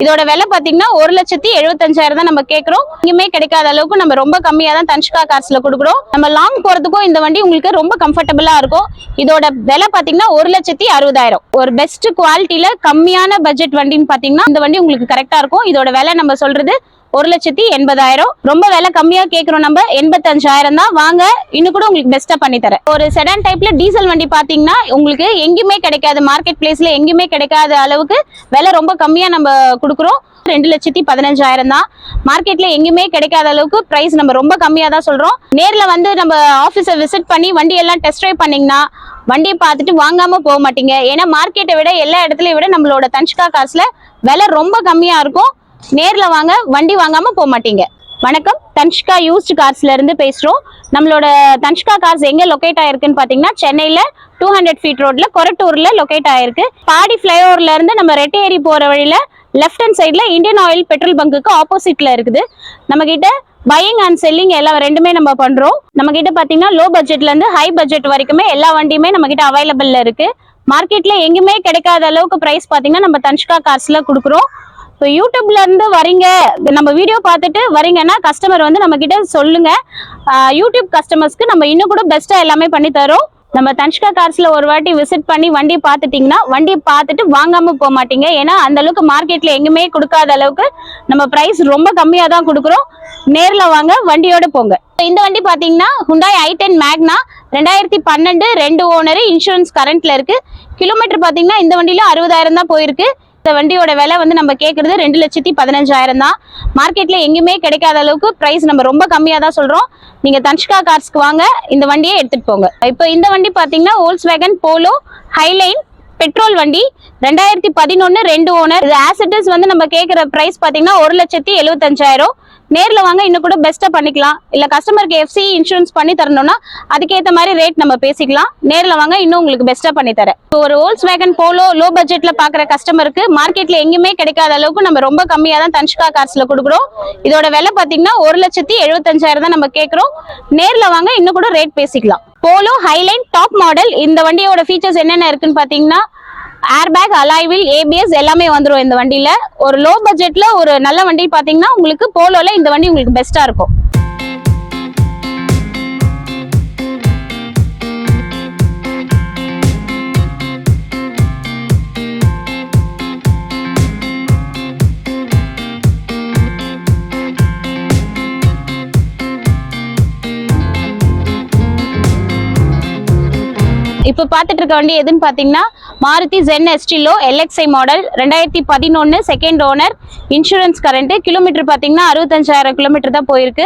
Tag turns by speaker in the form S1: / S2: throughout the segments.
S1: இதோட விலை பாத்தீங்கன்னா 1,75,000 தான் நம்ம கேக்குறோம். எங்கேயுமே கிடைக்காத அளவுக்கு நம்ம ரொம்ப கம்மியா தான் தன்ஷ்கா கார்ஸ்ல கொடுக்குறோம். நம்ம லாங் போறதுக்கும் இந்த வண்டி உங்களுக்கு ரொம்ப கம்ஃபர்டபுளா இருக்கும். இதோட விலை பாத்தீங்கன்னா 1,60,000. ஒரு பெஸ்ட் குவாலிட்டியில கம்மியான பட்ஜெட் வண்டின்னு பாத்தீங்கன்னா இந்த வண்டி உங்களுக்கு கரெக்டா இருக்கும். இதோட விலை நம்ம சொல்றது 1,80,000. ரொம்ப விலை கம்மியா கேக்குறோம், நம்ம 85,000 தான். வாங்க, இன்னும் கூட உங்களுக்கு பெஸ்டா பண்ணி தரேன். ஒரு செடான் டைப்ல டீசல் வண்டி பாத்தீங்கன்னா உங்களுக்கு எங்கேயுமே கிடைக்காது, மார்க்கெட் பிளேஸ்ல எங்கேயுமே கிடைக்காத அளவுக்கு விலை ரொம்ப கம்மியா நம்ம கொடுக்குறோம். 2,15,000 தான். மார்க்கெட்ல எங்கேயுமே கிடைக்காத அளவுக்கு பிரைஸ் நம்ம ரொம்ப கம்மியா தான் சொல்றோம். நேர்ல வந்து நம்ம ஆபீஸை விசிட் பண்ணி வண்டி எல்லாம் டெஸ்ட் ட்ரைவ் பண்ணீங்கன்னா வண்டியை பார்த்துட்டு வாங்காம போக மாட்டீங்க. ஏன்னா மார்க்கெட்டை விட எல்லா இடத்துலயும் விட நம்மளோட தன்ஷ்கா கார்ஸ்ல விலை ரொம்ப கம்மியா இருக்கும். நேர்ல வாங்க, வண்டி வாங்காம போக மாட்டீங்க. வணக்கம், தன்ஷ்கா யூஸ்ட் கார்ஸ்ல இருந்து பேசுறோம். நம்மளோட தன்ஷ்கா கார்ஸ் எங்க லொகேட் ஆயிருக்குன்னு பாத்தீங்கன்னா சென்னையில 200 ஃபீட் ரோட்ல கொரட்டூர்ல லொகேட் ஆயிருக்கு. பாடி ஃபிளைஓவர்ல இருந்து நம்ம ரெட்டேரி போற வழியில லெஃப்ட் ஹேண்ட் சைட்ல இந்தியன் ஆயில் பெட்ரோல் பங்குக்கு ஆப்போசிட்ல இருக்குது. நம்ம கிட்ட பையிங் அண்ட் செல்லிங் எல்லாம் ரெண்டுமே நம்ம பண்றோம். நம்ம கிட்ட பாத்தீங்கன்னா லோ பட்ஜெட்ல இருந்து ஹை பட்ஜெட் வரைக்குமே எல்லா வண்டியுமே நம்ம கிட்ட அவைலபிள்ல இருக்கு. மார்க்கெட்ல எங்குமே கிடைக்காத அளவுக்கு பிரைஸ் பாத்தீங்கன்னா நம்ம தன்ஷ்கா கார்ஸ்ல கொடுக்குறோம். இப்போ யூடியூப்ல இருந்து வரீங்க, நம்ம வீடியோ பார்த்துட்டு வரீங்கன்னா கஸ்டமர் வந்து நம்ம கிட்ட சொல்லுங்க. யூடியூப் கஸ்டமர்ஸ்க்கு நம்ம இன்னும் கூட பெஸ்டா எல்லாமே பண்ணி தரோம். நம்ம தன்ஷ்கா கார்ஸ்ல ஒரு வாட்டி விசிட் பண்ணி வண்டி பார்த்துட்டீங்கன்னா வண்டியை பார்த்துட்டு வாங்காம போக மாட்டீங்க. ஏன்னா அந்த அளவுக்கு மார்க்கெட்ல எங்குமே கொடுக்காத அளவுக்கு நம்ம பிரைஸ் ரொம்ப கம்மியா தான் கொடுக்குறோம். நேர்ல வாங்க, வண்டியோட போங்க. இந்த வண்டி பாத்தீங்கன்னா Hyundai i10 Magna 2012, 2 owner, insurance கரண்ட்ல இருக்கு. கிலோமீட்டர் பாத்தீங்கன்னா இந்த வண்டியில 60,000 தான் போயிருக்கு. இந்த வண்டியோட விலை வந்து நம்ம கேட்கறது 2,15,000 தான். மார்க்கெட்ல எங்கேயுமே கிடைக்காத அளவுக்கு பிரைஸ் நம்ம ரொம்ப கம்மியா தான் சொல்றோம். நீங்க தன்ஷ்கா கார்ஸ்க்கு வாங்க, இந்த வண்டியை எடுத்துட்டு போங்க. இப்போ இந்த வண்டி பாத்தீங்கன்னா Volkswagen Polo Highline பெட்ரோல் வண்டி 2011, 2 ஓனர். இது ஆசிட்டஸ் வந்து நம்ம கேட்கிற பிரைஸ் பாத்தீங்கன்னா 1,75,000. நேர்ல வாங்க, இன்னும் கூட பெஸ்டா பண்ணிக்கலாம். இல்ல கஸ்டமருக்கு எஃப்சி இன்சூரன்ஸ் பண்ணி தரணும்னா அதுக்கேற்ற மாதிரி ரேட் நம்ம பேசிக்கலாம். நேர்ல வாங்க, இன்னும் உங்களுக்கு பெஸ்டா பண்ணி தரேன். ஒரு Volkswagen Polo லோ பட்ஜெட்ல பாக்குற கஸ்டமருக்கு மார்க்கெட்ல எங்கேயுமே கிடைக்காத அளவுக்கு நம்ம ரொம்ப கம்மியா தான் தன்ஷ்கா கார்ஸ்ல கொடுக்குறோம். இதோட விலை பாத்தீங்கன்னா 1,75,000 தான் நம்ம கேட்கிறோம். நேர்ல வாங்க, இன்னும் கூட ரேட் பேசிக்கலாம். Polo Highline top model. இந்த வண்டியோட ஃபீச்சர்ஸ் என்னென்ன இருக்குன்னு பாத்தீங்கன்னா ஏர்பேக், அலாய்வில், ஏபிஎஸ் எல்லாமே வந்துடும் இந்த வண்டியில. ஒரு லோ பட்ஜெட்ல ஒரு நல்ல வண்டி பாத்தீங்கன்னா உங்களுக்கு போலோல இந்த வண்டி உங்களுக்கு பெஸ்டா இருக்கும். இப்ப பாத்துட்டு இருக்க வண்டி எதுன்னு பாத்தீங்கன்னா Maruti Zen Estilo LXI model 2011, second owner, insurance current. Kilometre பாத்தீங்கன்னா 65,000 கிலோமீட்டர் தான் போயிருக்கு.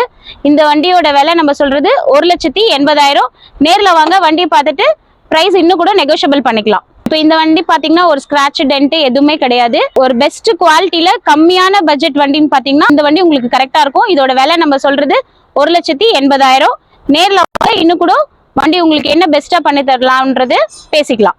S1: இந்த வண்டியோட விலை நம்ம சொல்றது 1,80,000. நேர்ல வாங்க, வண்டியை பார்த்துட்டு பிரைஸ் இன்னும் கூட நெகோஷியபிள் பண்ணிக்கலாம். இப்போ இந்த வண்டி பாத்தீங்கன்னா ஒரு ஸ்கிராட்ச் டென்ட் எதுவுமே கிடையாது. ஒரு பெஸ்ட் குவாலிட்டியில கம்மியான பட்ஜெட் வண்டின்னு பாத்தீங்கன்னா இந்த வண்டி உங்களுக்கு கரெக்டா இருக்கும். இதோட விலை நம்ம சொல்றது 1,80,000. நேர்ல வாங்க, இன்னும் கூட வண்டி உங்களுக்கு என்ன பெஸ்டா பண்ணி தரலாம்ன்றது பேசிக்கலாம்.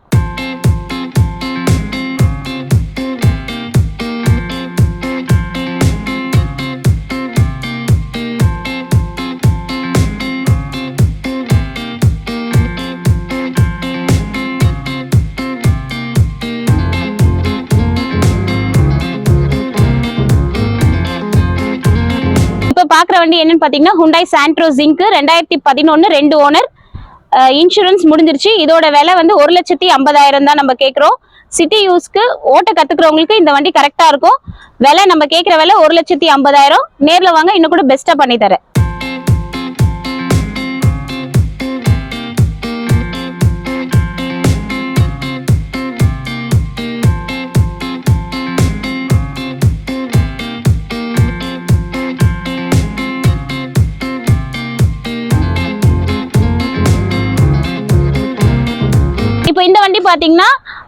S1: இப்ப பாக்குற வண்டி என்னன்னு பாத்தீங்கன்னா Hyundai Santro Zinc 2011, 2 owner, insurance முடிஞ்சிருச்சு. இதோட விலை வந்து 1,50,000 தான் நம்ம கேட்கிறோம். சிட்டி யூஸ்க்கு ஓட்ட கத்துக்கிறவங்களுக்கு இந்த வண்டி கரெக்டா இருக்கும். விலை நம்ம கேட்கிற விலை 1,50,000. நேர்ல வாங்க, இன்னும் கூட பெஸ்டா பண்ணி தரேன். இப்போ இந்த வண்டி பாத்தீங்கன்னா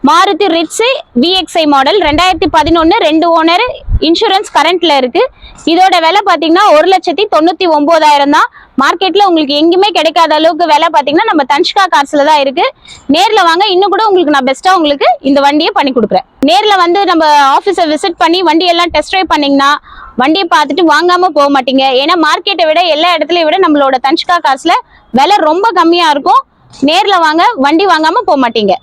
S1: Maruti Ritz VXI model 2011, 2 owner, insurance கரண்ட்ல இருக்கு. இதோட விலை பாத்தீங்கன்னா 1,99,000 தான். மார்க்கெட்ல உங்களுக்கு எங்குமே கிடைக்காத அளவுக்கு விலை பாத்தீங்கன்னா நம்ம தன்ஷ்கா கார்ஸ்ல தான் இருக்கு. நேர்ல வாங்க, இன்னும் கூட உங்களுக்கு நான் பெஸ்டா உங்களுக்கு இந்த வண்டியை பண்ணி கொடுக்குறேன். நேர்ல வந்து நம்ம ஆபீஸை விசிட் பண்ணி வண்டி எல்லாம் டெஸ்ட் ட்ரைவ் பண்ணீங்கன்னா வண்டியை பார்த்துட்டு வாங்காம போக மாட்டீங்க. ஏன்னா மார்க்கெட்டை விட எல்லா இடத்துலயும் விட நம்மளோட தன்ஷ்கா கார்ஸ்ல விலை ரொம்ப கம்மியா இருக்கும். நேர்ல வாங்க, வண்டி வாங்காம போக மாட்டீங்க.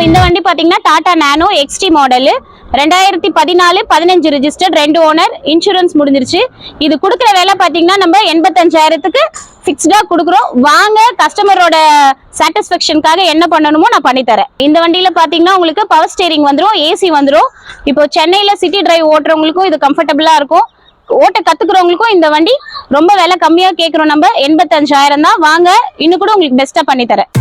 S1: இந்த வண்டி பாத்தீங்கன்னா டாடா நானோ எக்ஸ்டி மாடல் 2014-15 ரெஜிஸ்டர்ட், 2 ஓனர், இன்சூரன்ஸ் முடிஞ்சிருச்சு. இது கொடுக்குற வேலை பாத்தீங்கன்னா நம்ம 85,000க்கு ஃபிக்ஸ்டா கொடுக்குறோம். வாங்க, கஸ்டமரோட சாட்டிஸ்ஃபேக்ஷனுக்காக என்ன பண்ணணுமோ நான் பண்ணி தரேன். இந்த வண்டியில பாத்தீங்கன்னா உங்களுக்கு பவர் ஸ்டீரிங் வந்துடும், ஏசி வந்துடும். இப்போ சென்னையில சிட்டி டிரைவ் ஓட்டுறவங்களுக்கும் இது கம்ஃபர்டபுளா இருக்கும். ஓட்ட கத்துக்கிறவங்களுக்கும் இந்த வண்டி ரொம்ப விலை கம்மியா கேட்கிறோம். நம்ம 85,000 தான். வாங்க, இன்னும் கூட உங்களுக்கு பெஸ்டா பண்ணி தரேன்.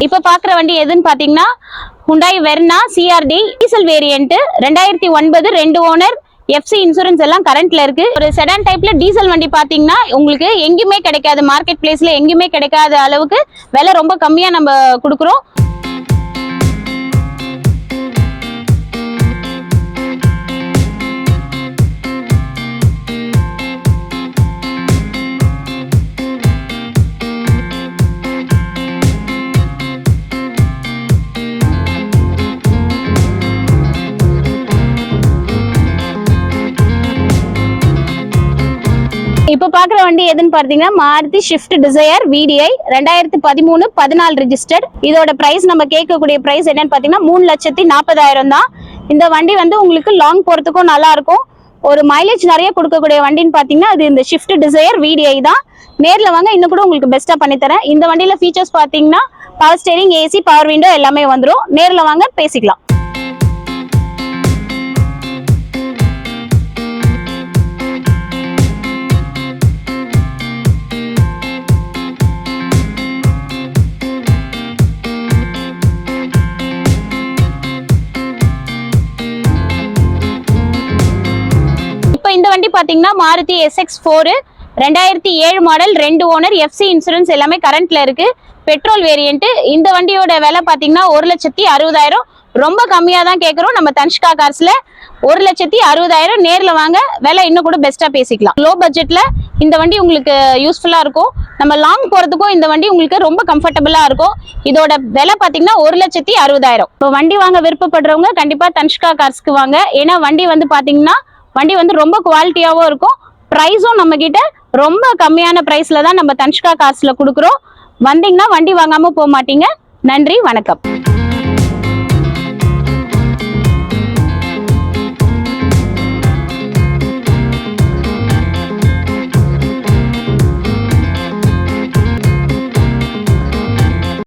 S1: இப்ப பாக்குற வண்டி எதுன்னு பாத்தீங்கன்னா Hyundai Verna CRD diesel variant, 2009, 2 owner, FC insurance எல்லாம் கரண்ட்ல இருக்கு. ஒரு செடான் டைப்ல டீசல் வண்டி பாத்தீங்கன்னா உங்களுக்கு எங்கேயுமே கிடைக்காது, மார்க்கெட் பிளேஸ்ல எங்கேயுமே கிடைக்காத அளவுக்கு விலை ரொம்ப கம்மியா நம்ம கொடுக்குறோம். இப்ப பாக்குற வண்டி எதுன்னு பாத்தீங்கன்னா Maruti Swift Dzire VDI 2013-14 registered. இதோட பிரைஸ் நம்ம கேட்கக்கூடிய பிரைஸ் என்னன்னு பாத்தீங்கன்னா 3,40,000 தான். இந்த வண்டி வந்து உங்களுக்கு லாங் போறதுக்கும் நல்லா இருக்கும். ஒரு மைலேஜ் நிறைய கொடுக்கக்கூடிய வண்டின்னு பாத்தீங்கன்னா அது இந்த ஷிஃப்ட் டிசையர் VDI தான். நேர்ல வாங்க, இன்னும் கூட உங்களுக்கு பெஸ்டா பண்ணி தரேன். இந்த வண்டியில ஃபீச்சர்ஸ் பாத்தீங்கன்னா power steering, AC, power window எல்லாமே வந்துடும். நேர்ல வாங்க, பேசிக்கலாம். இந்த வண்டி பாத்தீங்கன்னா Maruti SX4 2007 model, 2 owner, FC insurance எல்லாமே கரண்ட்ல இருக்கு. Petrol variant. இந்த வண்டியோட விலை பாத்தீங்கன்னா 1,60,000. ரொம்ப கம்மியா தான் கேட்கறோம் நம்ம தன்ஷ்கா கார்ஸ்ல. 1,60,000. நேர்ல வாங்க, விலை இன்னும் கூட பெஸ்டா பேசிக்கலாம். லோ பட்ஜெட்ல இந்த வண்டி உங்களுக்கு யூஸ்ஃபுல்லா இருக்கும். நம்ம லாங் போறதுக்கும் இந்த வண்டி உங்களுக்கு ரொம்ப கம்ஃபர்டபுளா இருக்கும். இதோட விலை பாத்தீங்கன்னா 1,60,000. இப்போ வண்டி வாங்க விருப்பப்படுறவங்க கண்டிப்பா தன்ஷ்கா கார்ஸ்க்கு வாங்க. ஏன்னா வண்டி வந்து பாத்தீங்கன்னா வண்டி வந்து ரொம்ப குவாலிட்டியாவும் இருக்கும். பிரைஸும் நம்ம கிட்ட ரொம்ப கம்மியான பிரைஸ்ல தான் நம்ம தன்ஷ்கா கார்ஸ்ல கொடுக்குறோம். வந்தீங்கன்னா வண்டி வாங்காம போக மாட்டீங்க. நன்றி, வணக்கம்.